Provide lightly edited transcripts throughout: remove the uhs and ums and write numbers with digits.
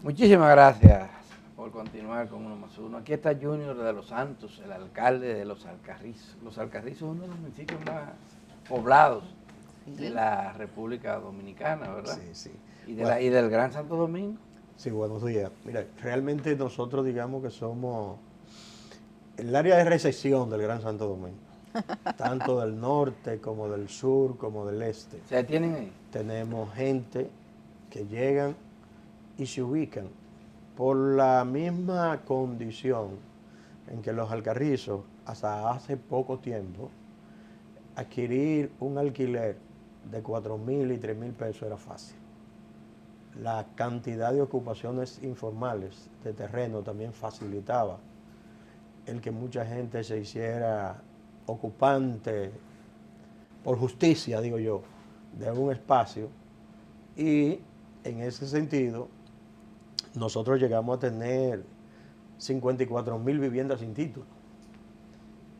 Muchísimas gracias por continuar con Uno más Uno. Aquí está Junior de los Santos, el alcalde de Los Alcarrizos. Los Alcarrizos es uno de los municipios más poblados de la República Dominicana, ¿verdad? Sí, sí. Y del Gran Santo Domingo. Sí, buenos días. Mira, realmente nosotros digamos que somos el área de recesión del Gran Santo Domingo, tanto del norte como del sur como del este. ¿Se detienen ahí? Tenemos gente que llegan y se ubican por la misma condición en que Los Alcarrizos, hasta hace poco tiempo, adquirir un alquiler de 4.000 y 3.000 pesos era fácil. La cantidad de ocupaciones informales de terreno también facilitaba el que mucha gente se hiciera ocupante por justicia, digo yo, de un espacio, y en ese sentido nosotros llegamos a tener 54.000 viviendas sin título,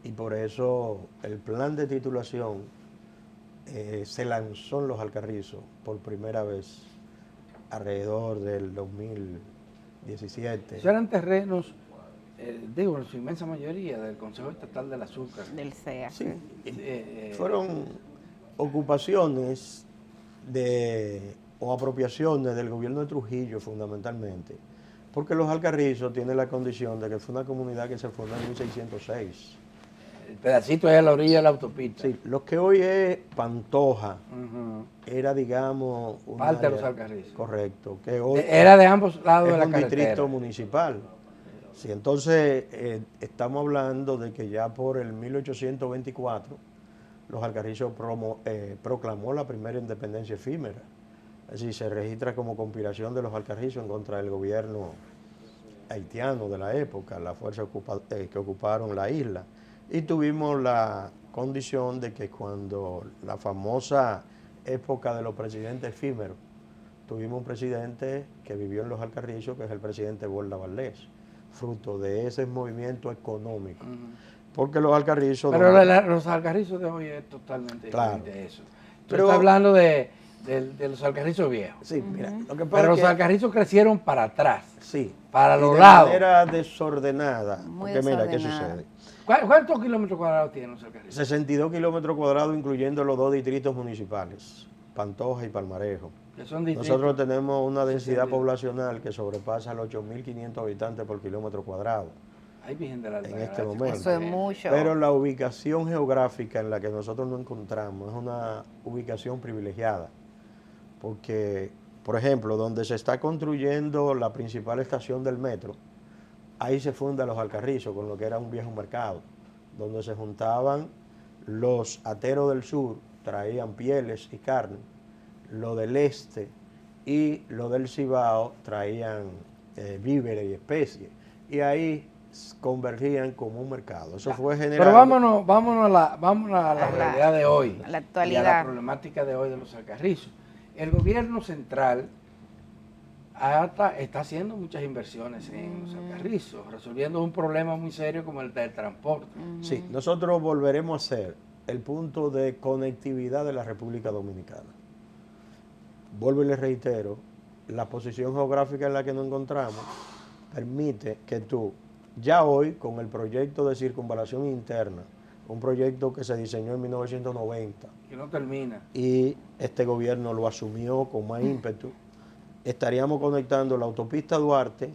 y por eso el plan de titulación se lanzó en Los Alcarrizos por primera vez alrededor del 2017. Esos eran terrenos, digo, en su inmensa mayoría, del Consejo Estatal del Azúcar. Del CEA. Sí, fueron ocupaciones o apropiaciones del gobierno de Trujillo fundamentalmente, porque Los Alcarrizos tiene la condición de que fue una comunidad que se formó en 1606. El pedacito ahí a la orilla de la autopista. Sí, lo que hoy es Pantoja, era, digamos, parte de Los Alcarrizos. Correcto. Que hoy era de ambos lados de la carretera. Es un distrito municipal. Sí, entonces estamos hablando de que ya por el 1824 Los Alcarrizos proclamó la primera independencia efímera. Es decir, se registra como conspiración de Los Alcarrizos en contra del gobierno haitiano de la época, las fuerzas que ocuparon la isla. Y tuvimos la condición de que cuando la famosa época de los presidentes efímeros, tuvimos un presidente que vivió en Los Alcarrizos, que es el presidente Borda Valdés, fruto de ese movimiento económico. Porque Los Alcarrizos... Pero Los Alcarrizos de hoy es totalmente diferente a eso. Tú estás hablando de Los Alcarrizos viejos. Sí, mira, lo que pasa pero es los Alcarrizos crecieron para atrás. Sí. Para los lados. De manera desordenada. Muy porque mira, ¿qué desordenada. sucede? ¿Cuántos kilómetros cuadrados tienen Los Alcarrizos? 62 kilómetros cuadrados, incluyendo los dos distritos municipales, Pantoja y Palmarejo. Que son distritos. Nosotros tenemos una densidad poblacional que sobrepasa los 8.500 habitantes por kilómetro cuadrado. Ay, Virgen de la en este momento. Eso es mucho. Pero la ubicación geográfica en la que nosotros nos encontramos es una ubicación privilegiada. Porque, por ejemplo, donde se está construyendo la principal estación del metro, ahí se funda Los Alcarrizos, con lo que era un viejo mercado, donde se juntaban los ateros del sur, traían pieles y carne, lo del este y lo del Cibao traían víveres y especies, y ahí convergían como un mercado. Eso fue general. Pero vámonos a la realidad de hoy, a la actualidad. y a la problemática de hoy de Los Alcarrizos. El gobierno central está haciendo muchas inversiones en Los Alcarrizos, resolviendo un problema muy serio como el del transporte. Sí, nosotros volveremos a ser el punto de conectividad de la República Dominicana. Vuelvo y les reitero, la posición geográfica en la que nos encontramos permite que tú, ya hoy, con el proyecto de circunvalación interna, un proyecto que se diseñó en 1990. Que no termina. Y este gobierno lo asumió con más ímpetu. Estaríamos conectando la autopista Duarte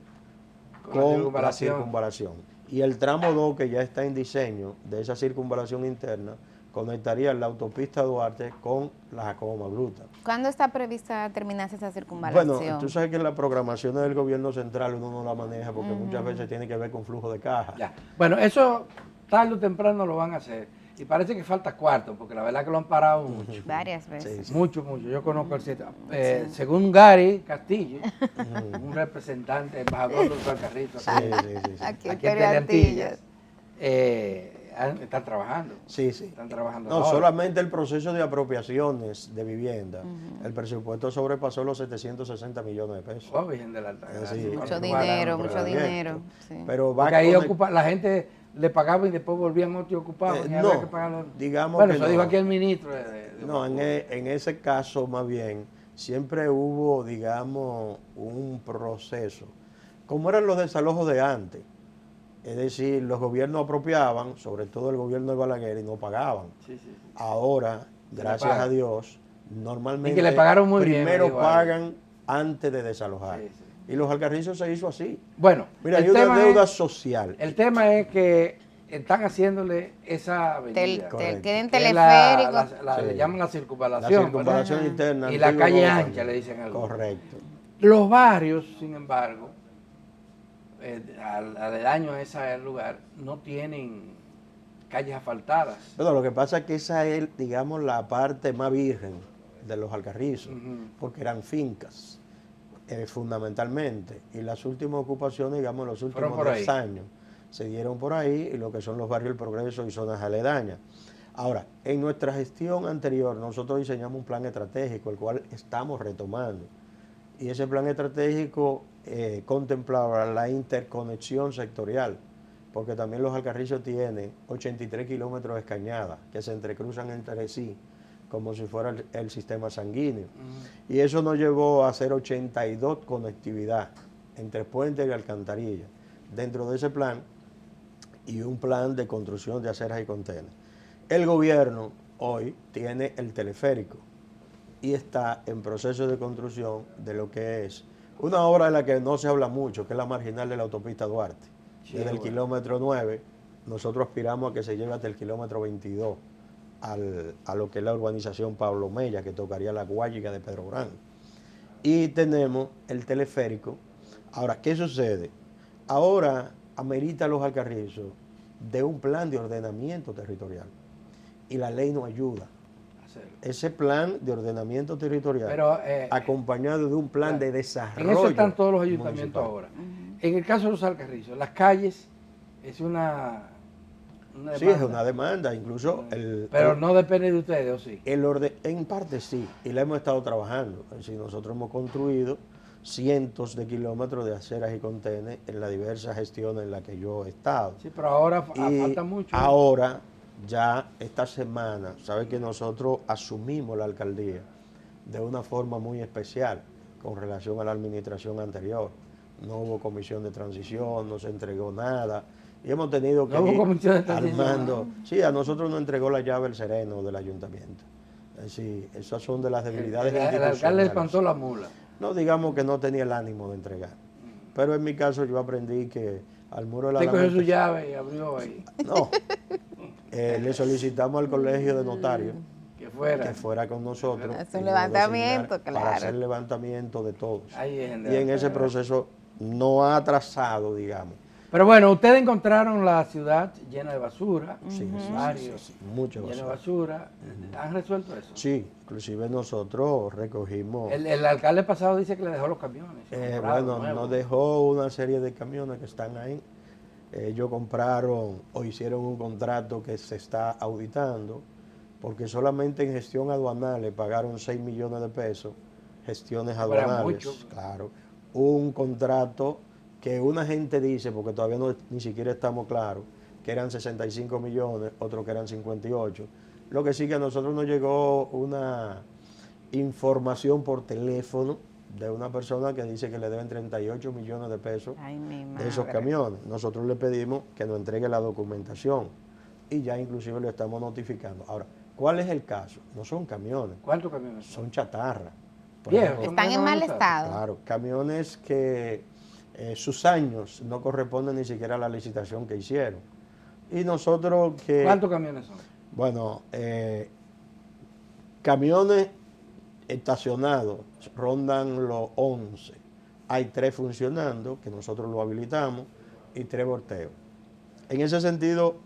con la circunvalación. Y el tramo 2, que ya está en diseño de esa circunvalación interna, conectaría la autopista Duarte con la Jacobo Magluta. ¿Cuándo está prevista terminarse esa circunvalación? Bueno, tú sabes que las programaciones del gobierno central uno no la maneja porque muchas veces tiene que ver con flujo de caja. Ya. Bueno, eso tarde o temprano lo van a hacer. Y parece que falta cuarto, porque la verdad que lo han parado mucho. Varias veces. Sí. Mucho. Yo conozco el sitio. Según Gary Castillo, un representante, embajador de Los Alcarrizos, Aquí en en Teleantillas. Están trabajando. Sí. Están trabajando. No, ahora. solamente el proceso de apropiaciones de vivienda, el presupuesto sobrepasó los 760 millones de pesos. Oh, Virgen de la Alta Sí. Gracia. Mucho dinero, mucho dinero. Sí. Pero va Porque ahí la gente le pagaba y después volvían otros y ocupaban. Y había que pagarlo. digamos Bueno, que eso no. dijo aquí el ministro. No, en ese caso más bien siempre hubo, digamos, un proceso, como eran los desalojos de antes. Es decir, los gobiernos apropiaban, sobre todo el gobierno de Balaguer, y no pagaban. Sí, sí, sí. Ahora, Se le gracias paga. a Dios, Y normalmente que le pagaron muy bien, me primero dijo pagan antes de desalojar. Sí, sí. Y los Alcarrizos se hizo así. Bueno, Mira, el hay una tema deuda es- social. El tema es que están haciéndole esa avenida. Correcto. Queden que es teleférico. Le Sí. llaman la La circunvalación, circunvalación Ajá. interna. Y la Antigua calle Nueva ancha, España. le dicen algunos. Correcto. Los barrios, sin embargo, aledaños a ese lugar, no tienen calles asfaltadas. Bueno, lo que pasa es que esa es, digamos, la parte más virgen de los Alcarrizos, Ujú. porque eran fincas, fundamentalmente. Y las últimas ocupaciones, digamos, los Fueron últimos por 10 ahí. años, se dieron por ahí, y lo que son los barrios del Progreso y zonas aledañas. Ahora, en nuestra gestión anterior, nosotros diseñamos un plan estratégico, el cual estamos retomando. Y ese plan estratégico contemplaba la interconexión sectorial, porque también los Alcarrizos tienen 83 kilómetros de cañada que se entrecruzan entre sí, como si fuera el sistema sanguíneo. Ujú. Y eso nos llevó a hacer 82 conectividad entre puentes y alcantarillas dentro de ese plan, y un plan de construcción de aceras y contenes. El gobierno hoy tiene el teleférico y está en proceso de construcción de lo que es una obra de la que no se habla mucho, que es la marginal de la autopista Duarte. Sí, Desde el bueno. kilómetro 9, nosotros aspiramos a que se lleve hasta el kilómetro 22, a lo que es la urbanización Pablo Mella, que tocaría la Guayiga de Pedro Brán. Y tenemos el teleférico. Ahora, ¿qué sucede? Ahora amerita los Alcarrizos de un plan de ordenamiento territorial, y la ley nos ayuda. Hacerlo. Ese plan de ordenamiento territorial, Pero, acompañado de un plan claro, de desarrollo. en eso están todos los ayuntamientos municipal. ahora. En el caso de los Alcarrizos, las calles es una Sí, es una demanda, incluso Pero no depende de ustedes, ¿o sí? el orden, en parte sí, y la hemos estado trabajando. Es decir, nosotros hemos construido cientos de kilómetros de aceras y contenes en las diversas gestiones en las que yo he estado. Sí, pero ahora Y falta mucho. ahora, ya esta semana, sabe que nosotros asumimos la alcaldía de una forma muy especial con relación a la administración anterior. No hubo comisión de transición, no se entregó nada. Y hemos tenido que No hubo ir comisión de transición. armando. Sí, a nosotros nos entregó la llave el sereno del ayuntamiento. Es decir, esas son de las debilidades El alcalde institucionales. espantó la mula. No digamos que no tenía el ánimo de entregar. Pero en mi caso yo aprendí que al muro de la Usted cogió su lamentación- llave y abrió ahí. No. Le solicitamos al colegio de notarios Que que fuera con nosotros. Hace un y nos levantamiento, designar claro. Para hacer levantamiento de todos. Ahí es Y en ese proceso no ha atrasado, digamos. Pero bueno, ustedes encontraron la ciudad llena de basura, Sí, sí, barrios sí, mucho llenos de basura. basura. ¿Han resuelto eso? Sí, inclusive nosotros recogimos. El alcalde pasado dice que le dejó los camiones. comprados, Bueno, nuevos. nos dejó una serie de camiones que están ahí. Ellos compraron o hicieron un contrato que se está auditando, porque solamente en gestión aduanal le pagaron 6 millones de pesos, gestiones Pero era aduanales. mucho. Claro. Un contrato que una gente dice, porque todavía ni siquiera estamos claros, que eran 65 millones, otros que eran 58. Lo que sí que a nosotros nos llegó una información por teléfono de una persona que dice que le deben 38 millones de pesos Ay, mi de esos madre. camiones. Nosotros le pedimos que nos entregue la documentación y ya inclusive lo estamos notificando. Ahora, ¿cuál es el caso? No son camiones, ¿Cuántos camiones son? son chatarra. Por Viejos, ejemplo, Están en mal usados. estado. claro, camiones que sus años no corresponden ni siquiera a la licitación que hicieron. Y nosotros que... ¿Cuántos camiones son? Bueno, camiones estacionados rondan los 11. Hay 3 funcionando, que nosotros lo habilitamos, y 3 volteos. En ese sentido,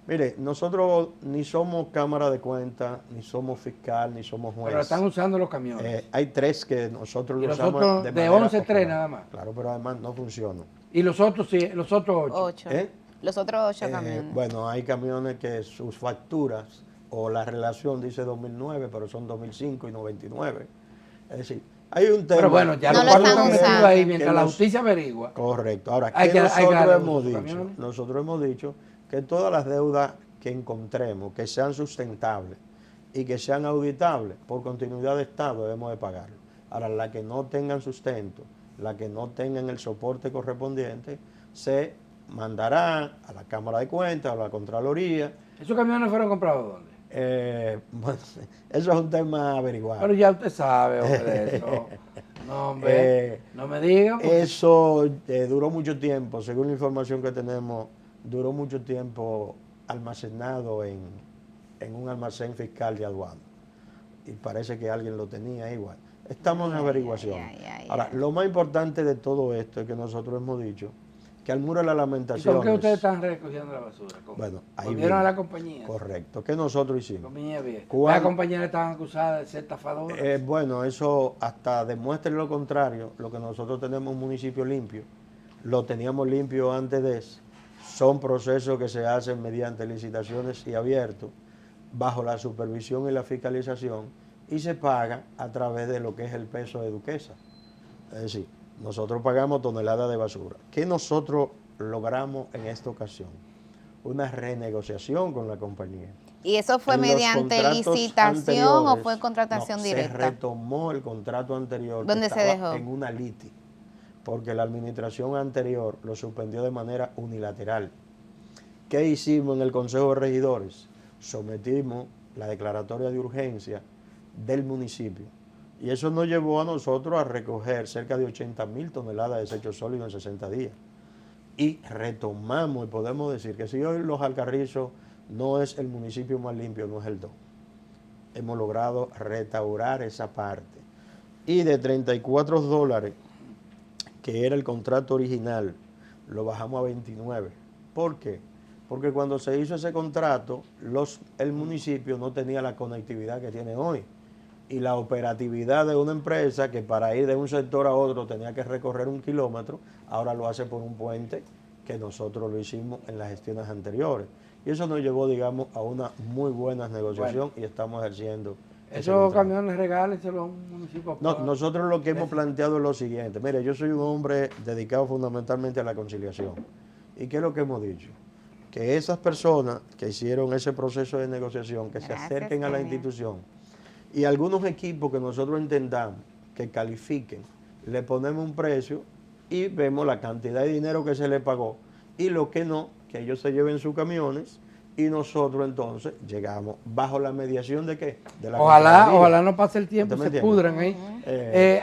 mire, nosotros ni somos cámara de cuentas, ni somos fiscal, ni somos juez. Pero están usando los camiones. Hay 3 que nosotros Y lo los usamos otros de manera 11, 3 popular. nada más. Claro, pero además no funcionan. Y los otros sí, los otros 8. 8. ¿Eh? Los otros 8 camiones. Bueno, hay camiones que sus facturas o la relación dice 2009, pero son 2005 y 99. Es decir, hay un tema... Pero bueno, ya No los lo cuartos están están metidos usando. ahí mientras Que la los- justicia averigua. Correcto. Ahora, Hay ¿qué que nosotros darle hemos uso a dicho? camiones. Nosotros hemos dicho que todas las deudas que encontremos, que sean sustentables y que sean auditables, por continuidad de Estado debemos de pagarlo. Ahora, las que no tengan sustento, las que no tengan el soporte correspondiente, se mandarán a la Cámara de Cuentas, a la Contraloría. ¿Esos camiones fueron comprados dónde? Bueno, eso es un tema averiguado. Pero ya usted sabe, hombre, de eso. No, hombre, no me diga. Eso duró mucho tiempo, según la información que tenemos, duró mucho tiempo almacenado en un almacén fiscal de aduana. Y parece que alguien lo tenía igual. Estamos en averiguación. Ahora, lo más importante de todo esto es que nosotros hemos dicho que al muro de la lamentación. ¿Y con qué ustedes están recogiendo la basura? Bueno, ahí ¿volvieron a la compañía? Correcto. ¿Qué nosotros hicimos? Compañía vieja. ¿Las compañías estaban acusadas de ser estafadoras? Bueno, eso hasta demuestre lo contrario. Lo que nosotros tenemos un municipio limpio, lo teníamos limpio antes de eso. Son procesos que se hacen mediante licitaciones y abiertos, bajo la supervisión y la fiscalización, y se paga a través de lo que es el peso de Duquesa. Es decir, nosotros pagamos toneladas de basura. ¿Qué nosotros logramos en esta ocasión? Una renegociación con la compañía. ¿Y eso fue mediante licitación o fue contratación directa? Se retomó el contrato anterior. ¿Dónde se dejó? En una liti, porque la administración anterior lo suspendió de manera unilateral. ¿Qué hicimos en el Consejo de Regidores? Sometimos la declaratoria de urgencia del municipio. Y eso nos llevó a nosotros a recoger cerca de 80.000 toneladas de desechos sólidos en 60 días. Y retomamos, y podemos decir que si hoy Los Alcarrizos no es el municipio más limpio, no es el 2. Hemos logrado restaurar esa parte. Y de $34, que era el contrato original, lo bajamos a 29. ¿Por qué? Porque cuando se hizo ese contrato, el municipio no tenía la conectividad que tiene hoy. Y la operatividad de una empresa que para ir de un sector a otro tenía que recorrer 1 kilómetro, ahora lo hace por un puente que nosotros lo hicimos en las gestiones anteriores. Y eso nos llevó, digamos, a una muy buena negociación y estamos ejerciendo. ¿Esos camiones regálenselos a un municipio? No, nosotros lo que hemos planteado es lo siguiente. Mire, yo soy un hombre dedicado fundamentalmente a la conciliación. ¿Y qué es lo que hemos dicho? Que esas personas que hicieron ese proceso de negociación, que se acerquen a la institución, y algunos equipos que nosotros entendamos que califiquen, le ponemos un precio y vemos la cantidad de dinero que se le pagó y lo que no, que ellos se lleven sus camiones y nosotros entonces llegamos bajo la mediación de ¿qué? De la ojalá no pase el tiempo y se pudran ahí.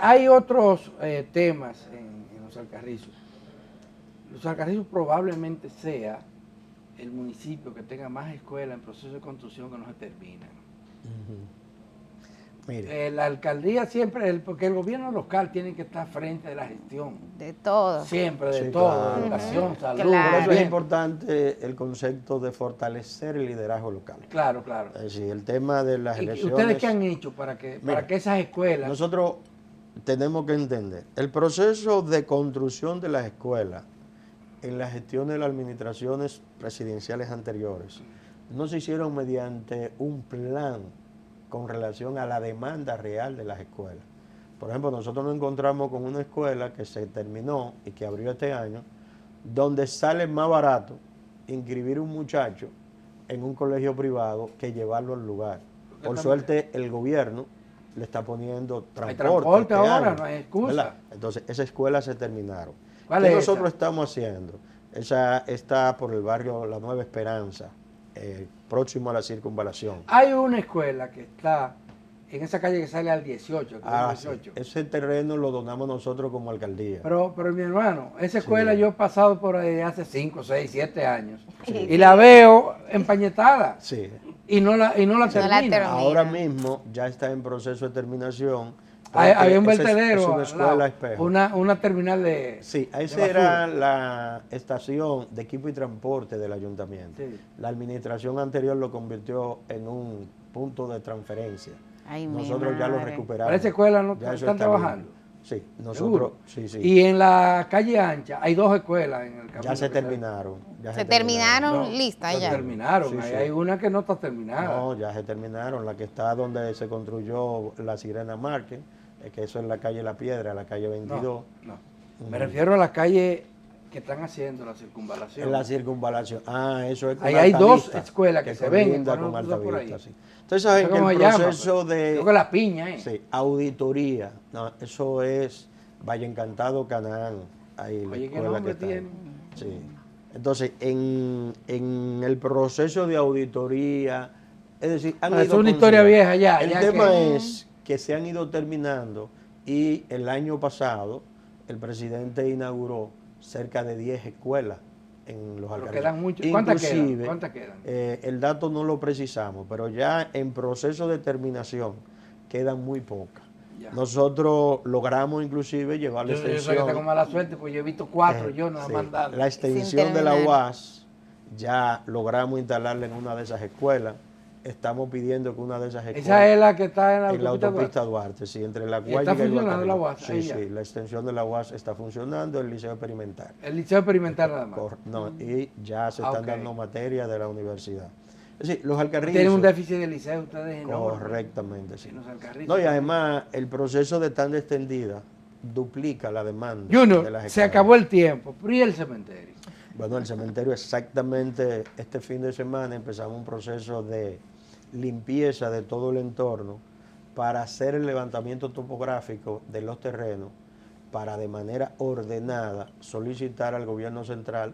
Hay otros temas en Los Alcarrizos. Los Alcarrizos probablemente sea el municipio que tenga más escuelas en proceso de construcción que no se terminan. Mire. La alcaldía siempre, porque el gobierno local tiene que estar frente de la gestión. De todo. Siempre, de todo. Claro. Educación, salud. Claro. Por eso es importante el concepto de fortalecer el liderazgo local. Claro, claro. Es decir, el tema de las elecciones. ¿Ustedes qué han hecho para que esas escuelas? Nosotros tenemos que entender, el proceso de construcción de las escuelas en la gestión de las administraciones presidenciales anteriores no se hicieron mediante un plan con relación a la demanda real de las escuelas. Por ejemplo, nosotros nos encontramos con una escuela que se terminó y que abrió este año, donde sale más barato inscribir un muchacho en un colegio privado que llevarlo al lugar. Por suerte, el gobierno le está poniendo transporte. Hay transporte ahora, no hay excusa. ¿Verdad? Entonces, esas escuelas se terminaron. ¿Cuál es nosotros esa? estamos haciendo? Esa está por el barrio La Nueva Esperanza, próximo a la circunvalación. Hay una escuela que está en esa calle que sale al 18. Sí. Ese terreno lo donamos nosotros como alcaldía. Pero mi hermano, esa escuela yo he pasado por ahí hace 5, 6, 7 años. Sí. Y la veo empañetada. Sí. Y no la termina. Ahora mismo ya está en proceso de terminación. Había un vertedero, es una escuela espejo. Una terminal de Sí, esa era la estación de equipo y transporte del ayuntamiento. Sí. La administración anterior lo convirtió en un punto de transferencia. Ay, Nosotros ya lo recuperamos. ¿Para esa escuela no Ya eso están está trabajando? bien. Sí, nosotros, sí. Y en la calle ancha hay 2 escuelas en el camino. Ya se terminaron. Se terminaron No, listas se ya. terminaron. Sí, Ahí sí. hay una que no está terminada. No, ya se terminaron. La que está donde se construyó la Sirena Márquez, que eso es la calle La Piedra, la calle 22. No. Me refiero a la calle que están haciendo la circunvalación. En la circunvalación. Eso es con ahí hay dos Altavista, escuelas que se ven con Altavista, sí. Entonces No saben sé que cómo el se llama, proceso de... creo que La Piña, Sí, auditoría. No, eso es Valle Encantado, Canaán. Ahí la Oye, ¿qué escuela nombre que está ahí. tiene? Sí. Entonces, en el proceso de auditoría, es decir, han Es ido una historia consiguiendo. vieja ya. El ya tema que, es que se han ido terminando y el año pasado el presidente inauguró cerca de 10 escuelas en los pero Alcarrizos. quedan muchas. ¿Cuántas quedan? Inclusive, ¿Cuántas quedan? El dato no lo precisamos, pero ya en proceso de terminación quedan muy pocas. Ya. Nosotros logramos inclusive llevar la Yo sé extensión. que tengo mala suerte, pues yo he visto 4 yo nada Sí, más dando. la extensión de la terminar. UAS ya logramos instalarla en una de esas escuelas. Estamos pidiendo que una de esas escuelas... Esa es la que está en la autopista Duarte, sí, entre la ¿Y está Guayiga y funcionando la Guacarrillo. UAS? Sí, Ahí ya. sí, la extensión de la UAS está funcionando, el liceo experimental. El liceo experimental nada más. No, y ya se están Ok. dando materias de la universidad. Es decir, los Alcarrizos... Tienen un déficit de liceo ustedes enorme. Correctamente, sí. En los Alcarrizos No, y también. además el proceso de tanda extendida duplica la demanda de Junior, las se escuelas. acabó el tiempo. ¿Y el cementerio? Bueno, el cementerio exactamente este fin de semana empezamos un proceso de limpieza de todo el entorno para hacer el levantamiento topográfico de los terrenos para de manera ordenada solicitar al gobierno central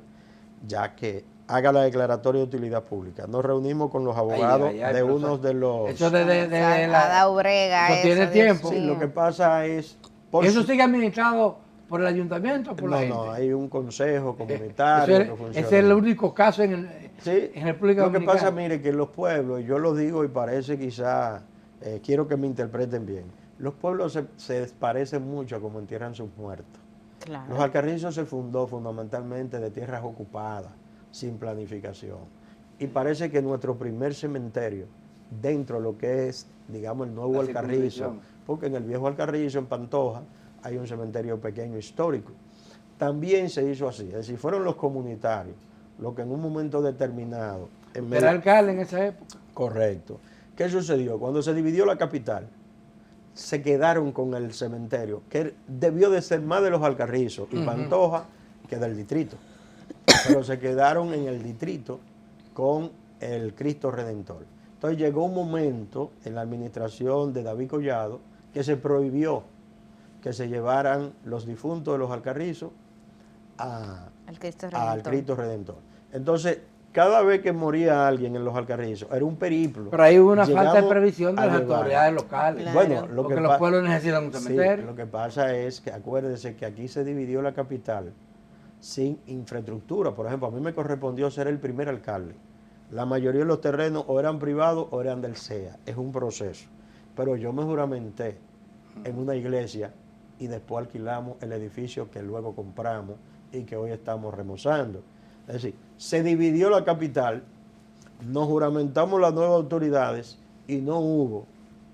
ya que haga la declaratoria de utilidad pública. Nos reunimos con los abogados Ay, ay, de pero unos de los... Eso de Ada Ubrega, eso tiene Dios tiempo. Sí, mío. lo que pasa es... ¿Y eso sigue administrado por el ayuntamiento o por la gente? No, hay un consejo Eso comunitario es- que funciona. ese es el único caso en Sí, en República lo que Dominicana. pasa, mire, que los pueblos, yo lo digo y parece quizá, quiero que me interpreten bien, los pueblos se parecen mucho a como entierran sus muertos. Claro. Los Alcarrizos se fundó fundamentalmente de tierras ocupadas, sin planificación. Y parece que nuestro primer cementerio, dentro de lo que es, digamos, el nuevo La Alcarrizo, circunvalación. porque en el viejo Alcarrizo, en Pantoja, hay un cementerio pequeño histórico. También se hizo así, es decir, fueron los comunitarios los que en un momento determinado... Era alcalde en esa época. Correcto. ¿Qué sucedió? Cuando se dividió la capital, se quedaron con el cementerio, que debió de ser más de los Alcarrizos y Pantoja que del distrito. Pero se quedaron en el distrito con el Cristo Redentor. Entonces llegó un momento en la administración de David Collado que se prohibió que se llevaran los difuntos de los Alcarrizos Al Cristo al Redentor. Cristo Redentor. Entonces, cada vez que moría alguien en los Alcarrizos, era un periplo. Pero ahí hubo una falta de Llegamos previsión de a las llevar. autoridades locales. Claro. Bueno, Porque los pueblos necesitan un Sí, cementerio. lo que pasa es que acuérdese que aquí se dividió la capital sin infraestructura. Por ejemplo, a mí me correspondió ser el primer alcalde. La mayoría de los terrenos o eran privados o eran del CEA. Es un proceso. Pero yo me juramenté en una iglesia y después alquilamos el edificio que luego compramos y que hoy estamos remozando. Es decir, se dividió la capital, nos juramentamos las nuevas autoridades y no hubo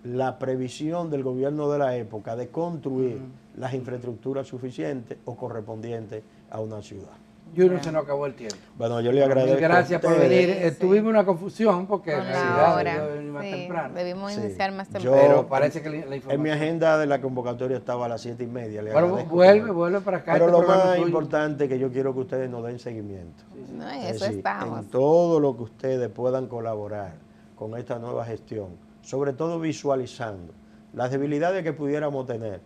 la previsión del gobierno de la época de construir las infraestructuras suficientes o correspondientes a una ciudad. Junior, se nos acabó el tiempo. Bueno, yo le agradezco. Mil gracias a por ustedes. venir. Tuvimos una confusión porque en Con la realidad hora. debió venir más Sí, temprano. debimos Sí. iniciar más Yo- temprano. Pero parece que la En mi información... agenda de la convocatoria estaba a las 7:30. Le Bueno, agradezco vuelve, que- vuelve para acá. Pero este lo programa más es suyo. importante que yo quiero que ustedes nos den seguimiento. No, en Es eso decir, estamos. en todo lo que ustedes puedan colaborar con esta nueva gestión, sobre todo visualizando las debilidades que pudiéramos tener,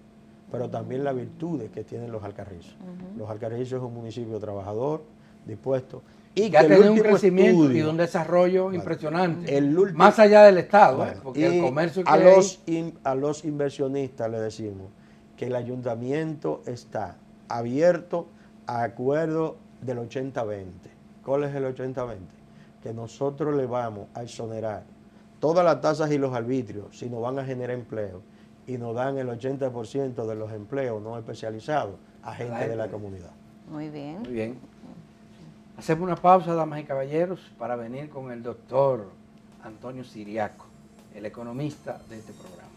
pero también las virtudes que tienen los Alcarrizos. Los Alcarrizos es un municipio trabajador, dispuesto, y Que ha el tenido un último crecimiento y estudio- un desarrollo impresionante. el último- Más allá del Estado, Bueno, porque y el comercio que a hay- los inversionistas le decimos que el ayuntamiento está abierto a acuerdo del 80-20. ¿Cuál es el 80-20? Que nosotros le vamos a exonerar todas las tasas y los arbitrios si nos van a generar empleo y nos dan el 80% de los empleos no especializados a gente de la comunidad. Muy bien. Muy bien. Hacemos una pausa, damas y caballeros, para venir con el doctor Antonio Siriaco, el economista de este programa.